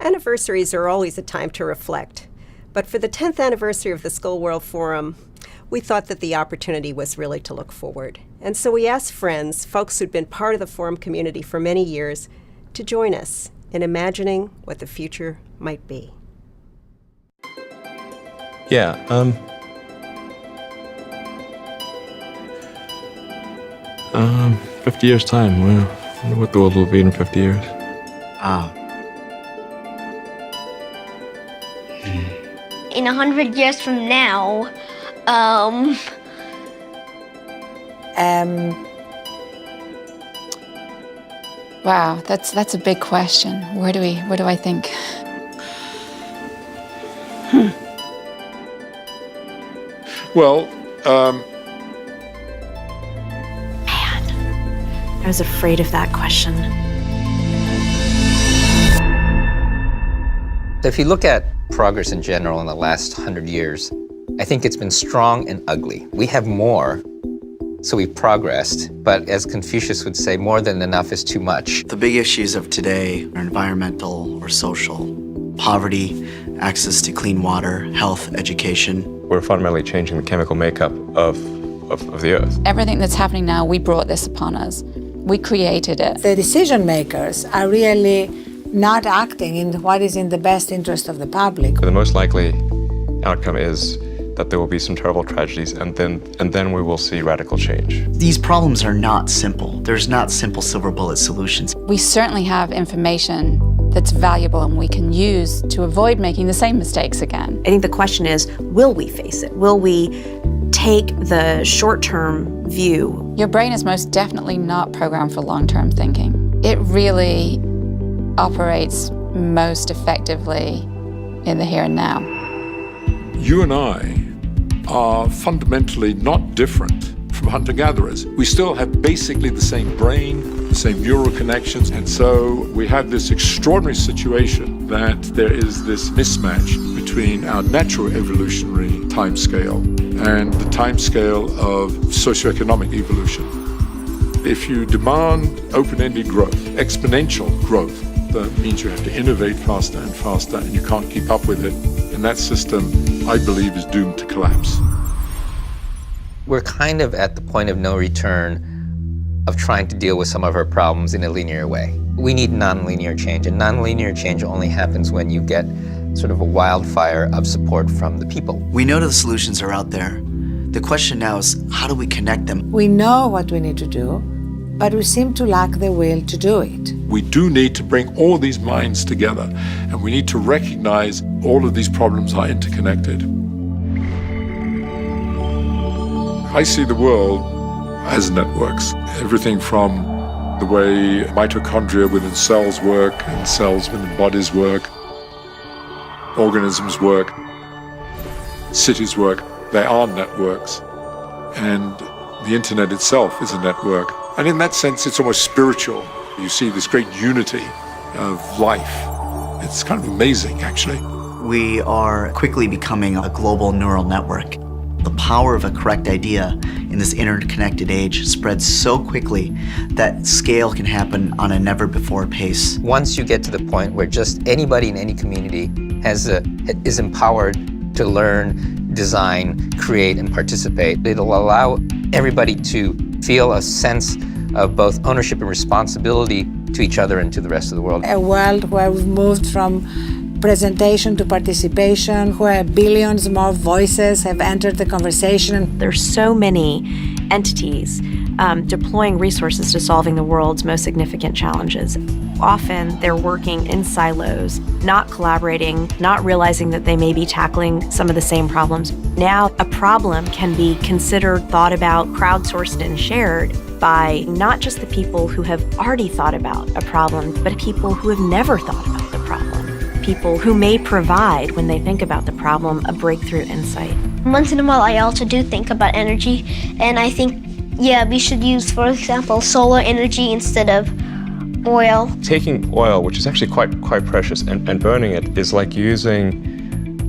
Anniversaries are always a time to reflect, but for the 10th anniversary of the Skoll World Forum, we thought that the opportunity was really to look forward. And so we asked friends, folks who'd been part of the forum community for many years, to join us in imagining what the future might be. Yeah, 50 years time. Well, I wonder what the world will be in 50 years. In 100 years from now, Wow, that's a big question. Where do I think? Well, I was afraid of that question. So if you look at progress in general in the last 100 years, I think it's been strong and ugly. We have more, so we've progressed, but as Confucius would say, more than enough is too much. The big issues of today are environmental or social, poverty, access to clean water, health, education. We're fundamentally changing the chemical makeup of the Earth. Everything that's happening now, we brought this upon us. We created it. The decision makers are really not acting in what is in the best interest of the public. The most likely outcome is that there will be some terrible tragedies, and then we will see radical change. These problems are not simple. There's not simple silver bullet solutions. We certainly have information that's valuable and we can use to avoid making the same mistakes again. I think the question is, will we face it? Will we take the short-term view? Your brain is most definitely not programmed for long-term thinking. It really operates most effectively in the here and now. you and I are fundamentally not different from hunter-gatherers. We still have basically the same brain, the same neural connections, and so we have this extraordinary situation that there is this mismatch between our natural evolutionary timescale and the timescale of socioeconomic evolution. If you demand open-ended growth, exponential growth, that means you have to innovate faster and faster, and you can't keep up with it. And that system, I believe, is doomed to collapse. We're kind of at the point of no return of trying to deal with some of our problems in a linear way. We need nonlinear change, and nonlinear change only happens when you get sort of a wildfire of support from the people. We know the solutions are out there. The question now is, how do we connect them? We know what we need to do, but we seem to lack the will to do it. We do need to bring all these minds together, and we need to recognize all of these problems are interconnected. I see the world as networks. Everything from the way mitochondria within cells work and cells within bodies work, organisms work, cities work. They are networks. And the internet itself is a network. And in that sense, it's almost spiritual. You see this great unity of life. It's kind of amazing, actually. We are quickly becoming a global neural network. The power of a correct idea in this interconnected age spreads so quickly that scale can happen on a never-before pace. Once you get to the point where just anybody in any community is empowered to learn, design, create, and participate, it'll allow everybody to feel a sense of both ownership and responsibility to each other and to the rest of the world. A world where we've moved from presentation to participation, where billions more voices have entered the conversation. There's so many entities deploying resources to solving the world's most significant challenges. Often they're working in silos, not collaborating, not realizing that they may be tackling some of the same problems. Now a problem can be considered, thought about, crowdsourced, and shared by not just the people who have already thought about a problem, but people who have never thought about the problem. People who may provide, when they think about the problem, a breakthrough insight. Once in a while, I also do think about energy, and I think, yeah, we should use, for example, solar energy instead of oil. Taking oil, which is actually quite precious, and burning it is like using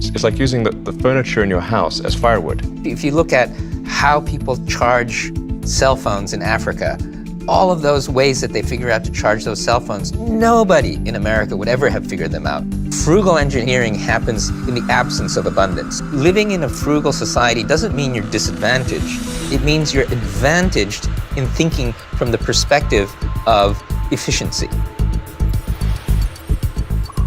the furniture in your house as firewood. If you look at how people charge cell phones in Africa, all of those ways that they figure out to charge those cell phones, nobody in America would ever have figured them out. Frugal engineering happens in the absence of abundance. Living in a frugal society doesn't mean you're disadvantaged. It means you're advantaged in thinking from the perspective of efficiency.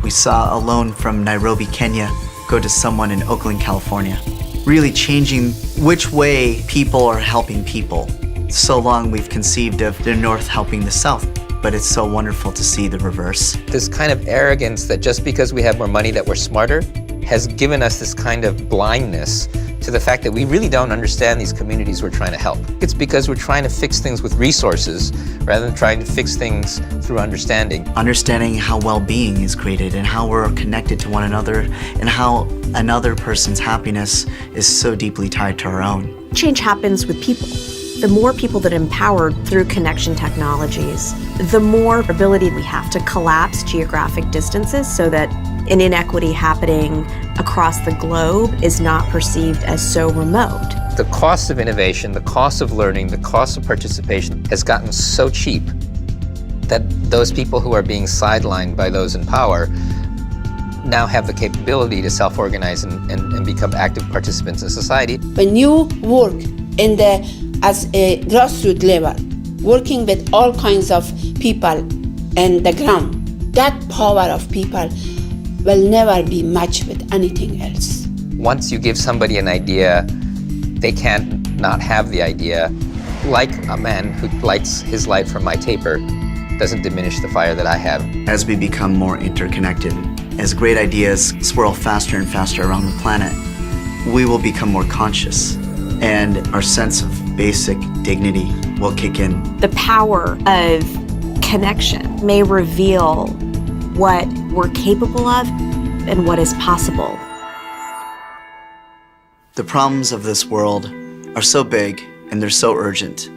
We saw a loan from Nairobi, Kenya, go to someone in Oakland, California, really changing which way people are helping people. So long we've conceived of the North helping the South, but it's so wonderful to see the reverse. This kind of arrogance that just because we have more money that we're smarter has given us this kind of blindness to the fact that we really don't understand these communities we're trying to help. It's because we're trying to fix things with resources rather than trying to fix things through understanding. Understanding how well-being is created and how we're connected to one another and how another person's happiness is so deeply tied to our own. Change happens with people. The more people that are empowered through connection technologies, the more ability we have to collapse geographic distances so that an inequity happening across the globe is not perceived as so remote. The cost of innovation, the cost of learning, the cost of participation has gotten so cheap that those people who are being sidelined by those in power now have the capability to self-organize and become active participants in society. When you work as a grassroots level, working with all kinds of people on the ground, that power of people will never be matched with anything else. Once you give somebody an idea, they can't not have the idea. Like a man who lights his light from my taper doesn't diminish the fire that I have. As we become more interconnected, as great ideas swirl faster and faster around the planet, we will become more conscious, and our sense of basic dignity will kick in. The power of connection may reveal what we're capable of and what is possible. The problems of this world are so big and they're so urgent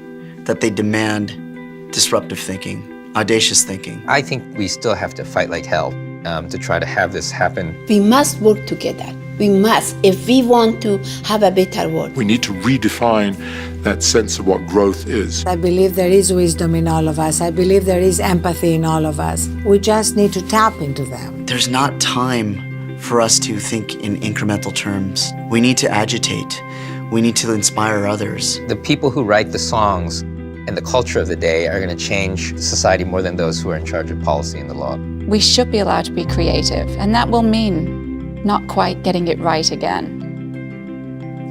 that they demand disruptive thinking, audacious thinking. I think we still have to fight like hell to try to have this happen. We must work together. We must, if we want to have a better world. We need to redefine that sense of what growth is. I believe there is wisdom in all of us. I believe there is empathy in all of us. We just need to tap into them. There's not time for us to think in incremental terms. We need to agitate. We need to inspire others. The people who write the songs and the culture of the day are going to change society more than those who are in charge of policy and the law. We should be allowed to be creative, and that will mean not quite getting it right again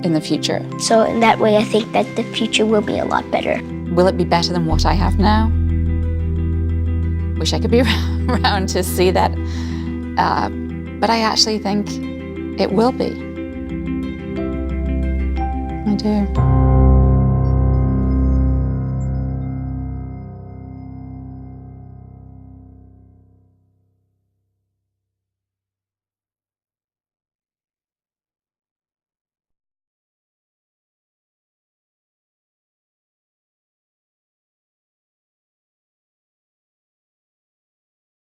in the future. So in that way, I think that the future will be a lot better. Will it be better than what I have now? Wish I could be around to see that, but I actually think it will be. I do.